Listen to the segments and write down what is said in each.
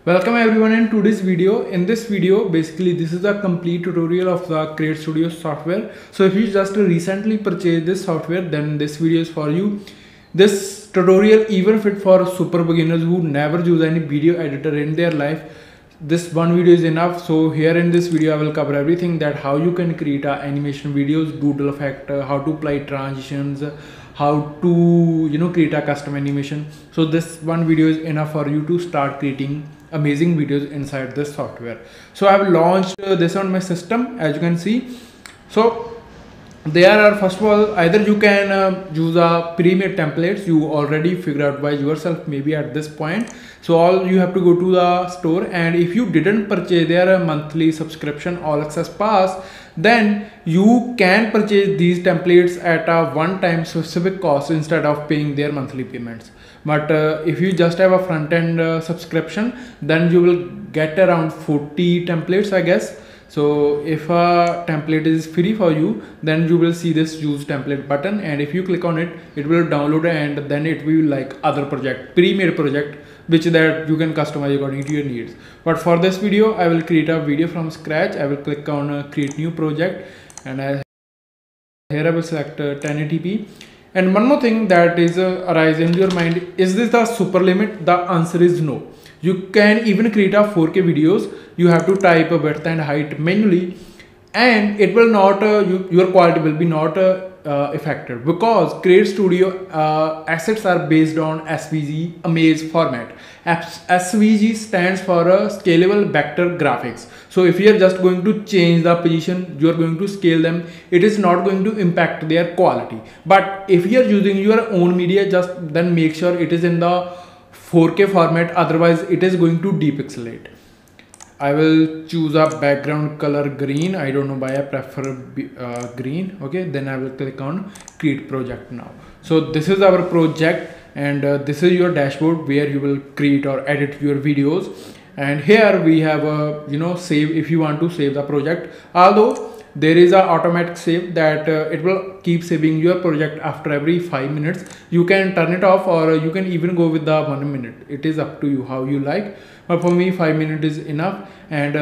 Welcome everyone in today's video. In this video, basically this is a complete tutorial of the Create Studio software. So if you just recently purchased this software, then this video is for you. This tutorial even fit for super beginners who never use any video editor in their life. This one video is enough. So here in this video I will cover everything, that how you can create animation videos, doodle effect, how to apply transitions, how to create a custom animation. So this one video is enough for you to start creating amazing videos inside this software. So I have launched this on my system, as you can see. So there are, first of all, either you can use a pre-made templates you already figured out by yourself maybe at this point. So all you have to go to the store, and if you didn't purchase their monthly subscription all access pass, then you can purchase these templates at a one-time specific cost instead of paying their monthly payments. But if you just have a front-end subscription, then you will get around 40 templates, I guess. So if a template is free for you, then you will see this use template button, and if you click on it, it will download, and then it will like other project, pre-made project, which that you can customize according to your needs. But for this video, I will create a video from scratch. I will click on create new project, and here I will select 1080p. And one more thing that is arise in your mind, is this the super limit? The answer is no. You can even create a 4K videos. You have to type a width and height manually, and it will not your quality will be not affected, because Create Studio assets are based on SVG Amaze format. SVG stands for scalable vector graphics. So if you are just going to change the position, you are going to scale them, it is not going to impact their quality. But if you are using your own media, just then make sure it is in the 4K format, otherwise it is going to depixelate. I will choose a background color green. I don't know why I prefer green. Okay, then I will click on create project now. So this is our project, and this is your dashboard where you will create or edit your videos. And here we have a save, if you want to save the project. Although there is a automatic save that it will keep saving your project after every 5 minutes. You can turn it off, or you can even go with the 1 minute. It is up to you how you like, but for me 5 minutes is enough. And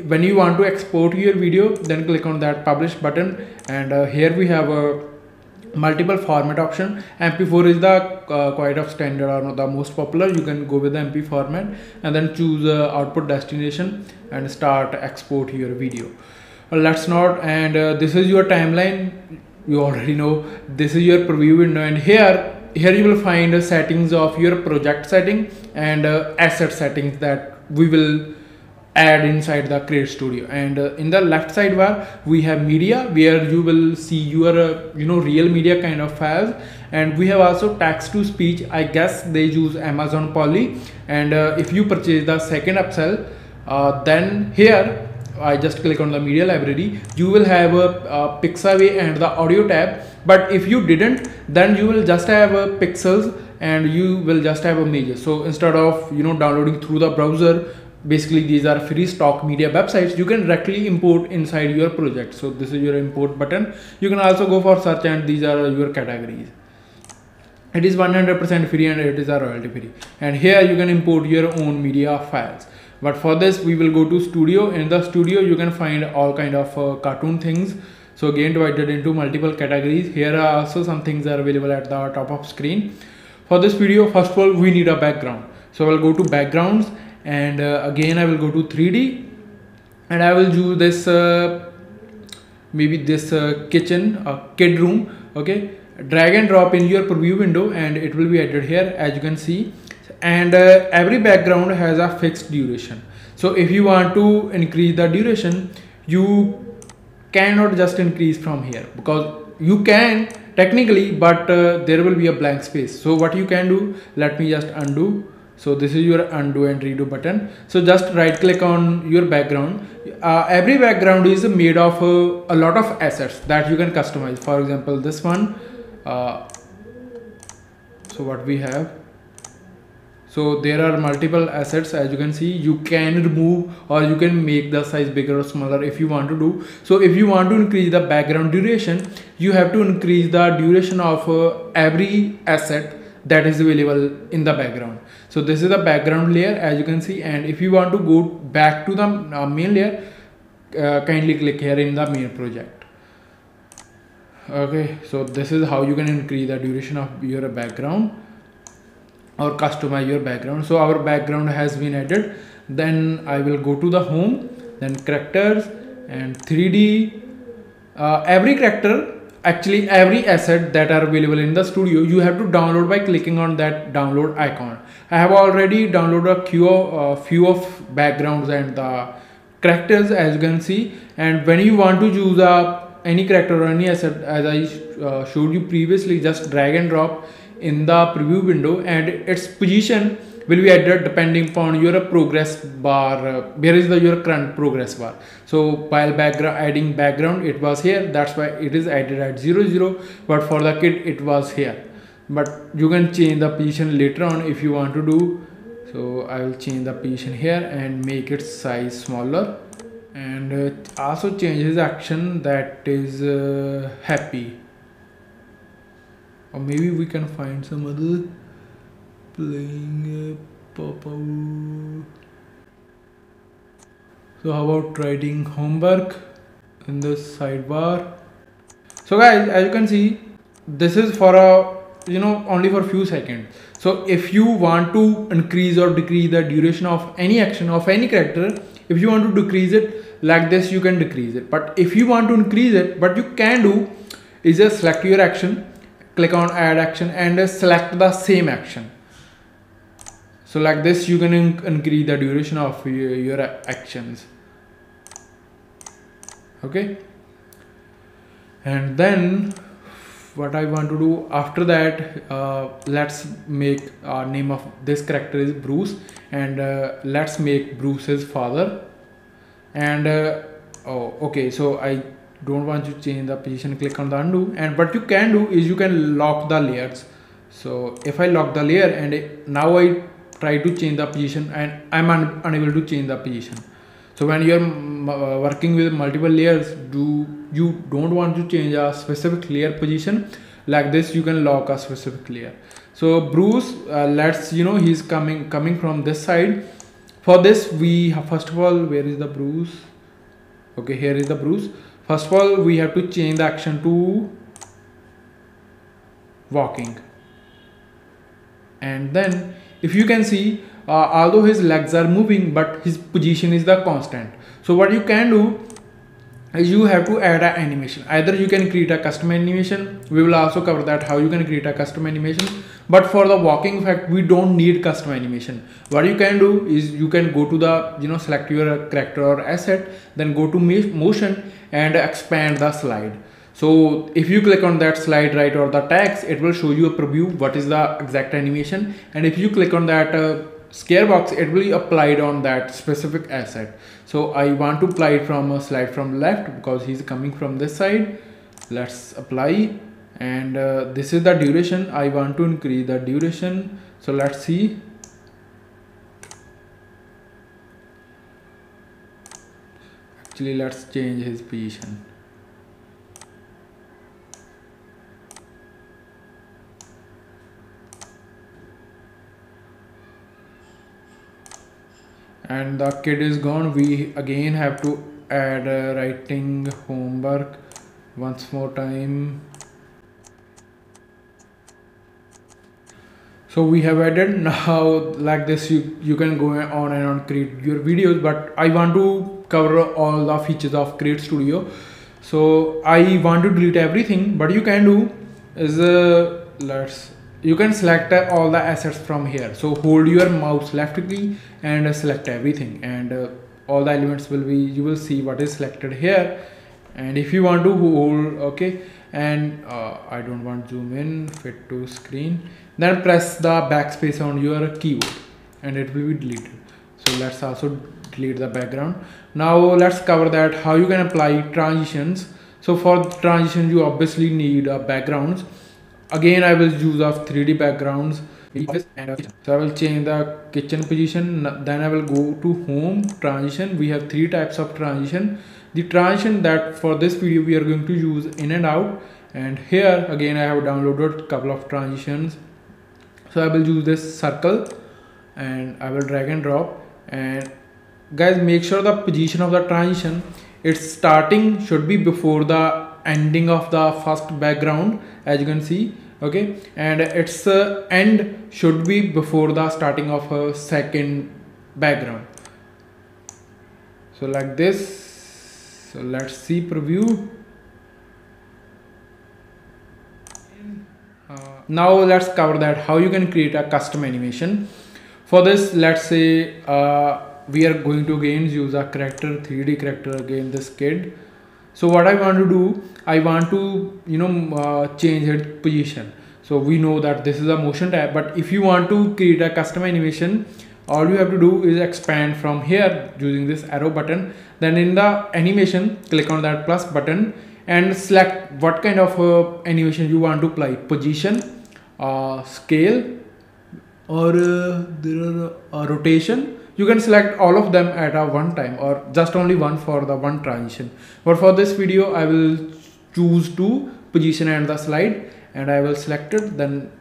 when you want to export your video, then click on that publish button, and here we have a multiple format option. MP4 is the quite of standard or the most popular. You can go with the MP format, and then choose output destination and start export your video. Let's not. And this is your timeline. You already know this is your preview window, and here you will find settings of your project setting and asset settings that we will add inside the Create Studio. And in the left sidebar we have media, where you will see your real media kind of files, and we have also text to speech. I guess they use Amazon Poly. And if you purchase the second upsell, then here I just click on the media library, you will have a Pixabay and the audio tab. But if you didn't, then you will just have pixels, and you will just have images. So instead of downloading through the browser, basically these are free stock media websites, you can directly import inside your project. So this is your import button. You can also go for search, and these are your categories. It is 100% free, and it is a royalty free. And here you can import your own media files. But for this we will go to studio. In the studio you can find all kind of cartoon things. So again divided into multiple categories. Here are also some things are available at the top of screen. For this video, first of all, we need a background. So I will go to backgrounds, and again I will go to 3D, and I will do this maybe this kitchen, kid room. Okay, drag and drop in your preview window, and it will be added here, as you can see. And every background has a fixed duration. So if you want to increase the duration, you cannot just increase from here, because you can technically, but there will be a blank space. So what you can do, let me just undo. So this is your undo and redo button. So just right click on your background. Every background is made of a lot of assets that you can customize. For example, this one. So what we have, so there are multiple assets, as you can see. You can remove, or you can make the size bigger or smaller if you want to do. So if you want to increase the background duration, you have to increase the duration of every asset that is available in the background. So So this is the background layer, as you can see. And if you want to go back to the main layer, kindly click here in the main project. Okay, so this is how you can increase the duration of your background or customize your background. So our background has been added. Then I will go to the home, then characters and 3D. Every character, actually every asset that are available in the studio, you have to download by clicking on that download icon. I have already downloaded a few of backgrounds and the characters, as you can see. And when you want to use any character or any asset, as I showed you previously, just drag and drop in the preview window, and its position will be added depending upon your progress bar. Where is your current progress bar? So while adding background, it was here, that's why it is added at 0 0, but for the kit it was here. But you can change the position later on if you want to do. So I will change the position here and make its size smaller, and also change his action, that is happy. Or maybe we can find some other playing pop-out. So how about writing homework in the sidebar? So guys, as you can see, this is for a only for few seconds. So if you want to increase or decrease the duration of any action of any character, if you want to decrease it like this, you can decrease it. But if you want to increase it, what you can do is just select your action, click on add action, and select the same action. So like this, you can increase the duration of your actions. Okay. And then what I want to do after that, let's make name of this character is Bruce, and let's make Bruce's father. And okay, so I don't want to change the position, click on the undo. And what you can do is you can lock the layers. So if I lock the layer and now I try to change the position, and I'm unable to change the position. So when you're working with multiple layers, you don't want to change a specific layer position, like this you can lock a specific layer. So Bruce, let's he's coming from this side. For this we have, first of all, where is the Bruce? Okay, here is the Bruce. First of all, we have to change the action to walking. And then if you can see, although his legs are moving, but his position is the constant. So what you can do is you have to add an animation. Either you can create a custom animation. We will also cover that, how you can create a custom animation. But for the walking effect, we don't need custom animation. What you can do is you can go to the select your character or asset, then go to motion and expand the slide. So if you click on that slide right or the text, it will show you a preview what is the exact animation. And if you click on that scare box, it will be applied on that specific asset. So I want to apply it from a slide from left because he's coming from this side. Let's apply, and this is the duration. I want to increase the duration. So let's see. Actually, let's change his position. And the kid is gone. We again have to add writing homework once more time. So we have added. Now like this, you can go on and on create your videos, but I want to cover all the features of Create Studio. So I want to delete everything, but you can do is you can select all the assets from here. So hold your mouse left key and select everything, and all the elements will be, you will see what is selected here. And if you want to hold, okay, and I don't want zoom in, fit to screen, then press the backspace on your keyboard and it will be deleted. So let's also delete the background. Now let's cover that how you can apply transitions. So for transition, you obviously need backgrounds. Again, I will use of 3D backgrounds. So I will change the kitchen position. Then I will go to home transition. We have three types of transition. The transition that for this video we are going to use in and out. And here again I have downloaded a couple of transitions. So I will use this circle, and I will drag and drop. And guys, make sure the position of the transition, its starting should be before the ending of the first background, as you can see. Okay, and its end should be before the starting of a second background. So like this. So let's see preview. Now let's cover that how you can create a custom animation. For this, let's say we are going to again use a character, 3D character, again this kid. So what I want to do, I want to change its position. So we know that this is a motion tab, but if you want to create a custom animation, all you have to do is expand from here using this arrow button. Then in the animation, click on that plus button and select what kind of animation you want to apply, position, scale, or there are rotation. You can select all of them at a one time, or just only one for the one transition. But for this video, I will choose to position and the slide, and I will select it. Then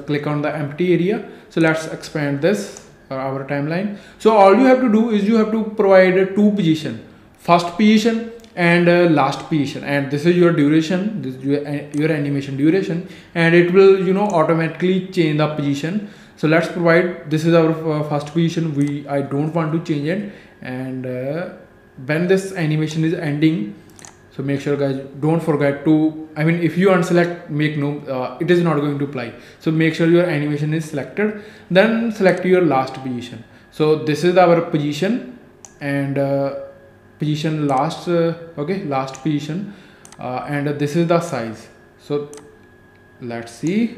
click on the empty area. So let's expand this our timeline. So all you have to do is you have to provide two position, first position and last position, and this is your duration, this is your animation duration, and it will automatically change the position. So let's provide, this is our first position, I don't want to change it. And when this animation is ending, so make sure guys, don't forget to, if you unselect, make no, it is not going to apply. So make sure your animation is selected, then select your last position. So this is our position, and position last, last position, and this is the size. So let's see,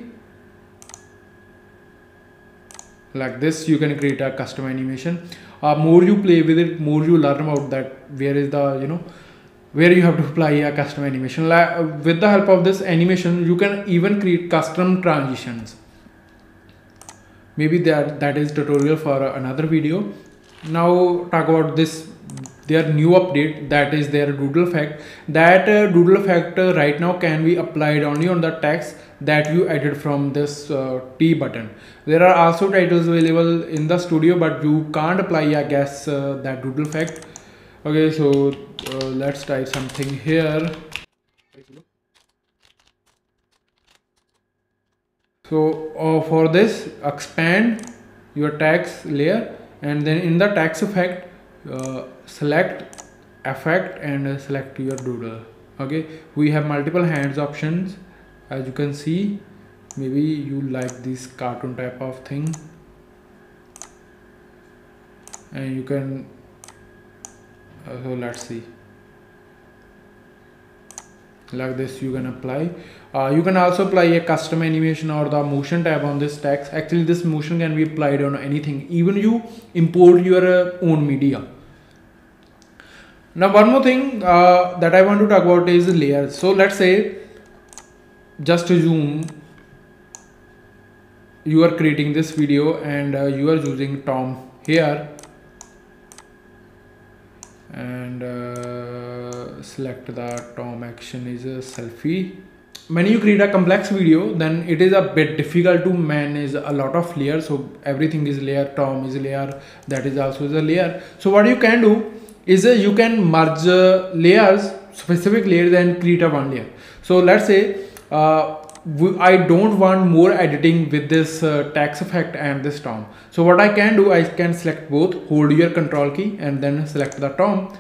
like this you can create a custom animation. More you play with it, more you learn about that where is the where you have to apply a custom animation. With the help of this animation, you can even create custom transitions. Maybe that is tutorial for another video. Now talk about this, their new update, that is their doodle effect. That doodle effect right now can be applied only on the text that you added from this T button. There are also titles available in the studio, but you can't apply, I guess, that doodle effect. Okay, so let's type something here. So for this, expand your text layer, and then in the text effect, select effect and select your doodle. Okay, we have multiple hands options, as you can see. Maybe you like this cartoon type of thing, and you can so let's see, like this you can apply. You can also apply a custom animation or the motion tab on this text. Actually this motion can be applied on anything, even you import your own media. Now one more thing that I want to talk about is layers. So let's say, just to zoom, you are creating this video and you are using Tom here, and select the Tom action is a selfie. When you create a complex video, then it is a bit difficult to manage a lot of layers. So everything is layer, Tom is layer, that is also a layer. So what you can do is you can merge layers, specific layers, and create a one layer. So let's say I don't want more editing with this text effect and this Tom. So what I can do, I can select both, hold your control key and then select the Tom.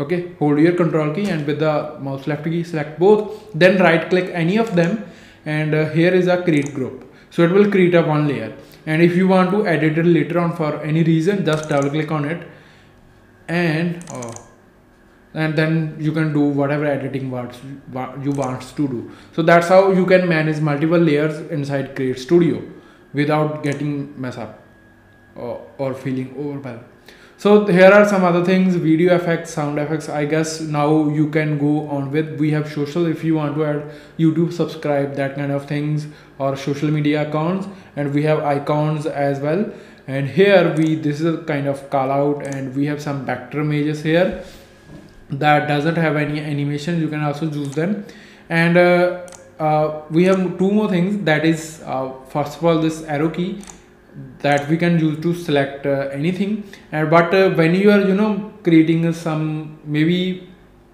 Okay, hold your control key and with the mouse left key select both, then right click any of them, and here is a create group. So it will create a one layer, and if you want to edit it later on for any reason, just double click on it, and then you can do whatever editing you want to do. So that's how you can manage multiple layers inside Create Studio without getting mess up or feeling overwhelmed. So here are some other things, video effects, sound effects. I guess now you can go on with, we have social, if you want to add YouTube, subscribe, that kind of things, or social media accounts, and we have icons as well. And here this is a kind of call out, and we have some vector images here that doesn't have any animation. You can also use them, and we have two more things, that is first of all this arrow key that we can use to select anything. But when you are creating some, maybe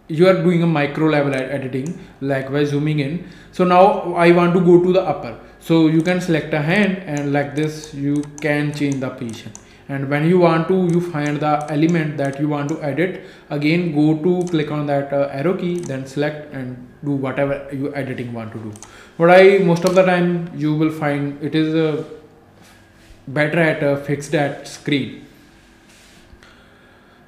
you are doing a micro level editing, like by zooming in. So now I want to go to the upper, so you can select a hand and like this you can change the position. And when you want to, you find the element that you want to edit, again go to click on that arrow key, then select and do whatever you editing want to do. But I most of the time you will find it is better at fixed at screen.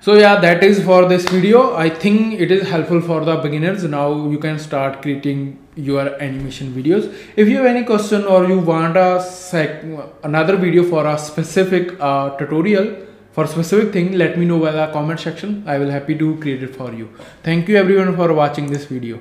So yeah, that is for this video. I think it is helpful for the beginners. Now you can start creating your animation videos. If you have any question or you want another video for a specific tutorial for specific thing, let me know by the comment section. I will happy to create it for you. Thank you everyone for watching this video.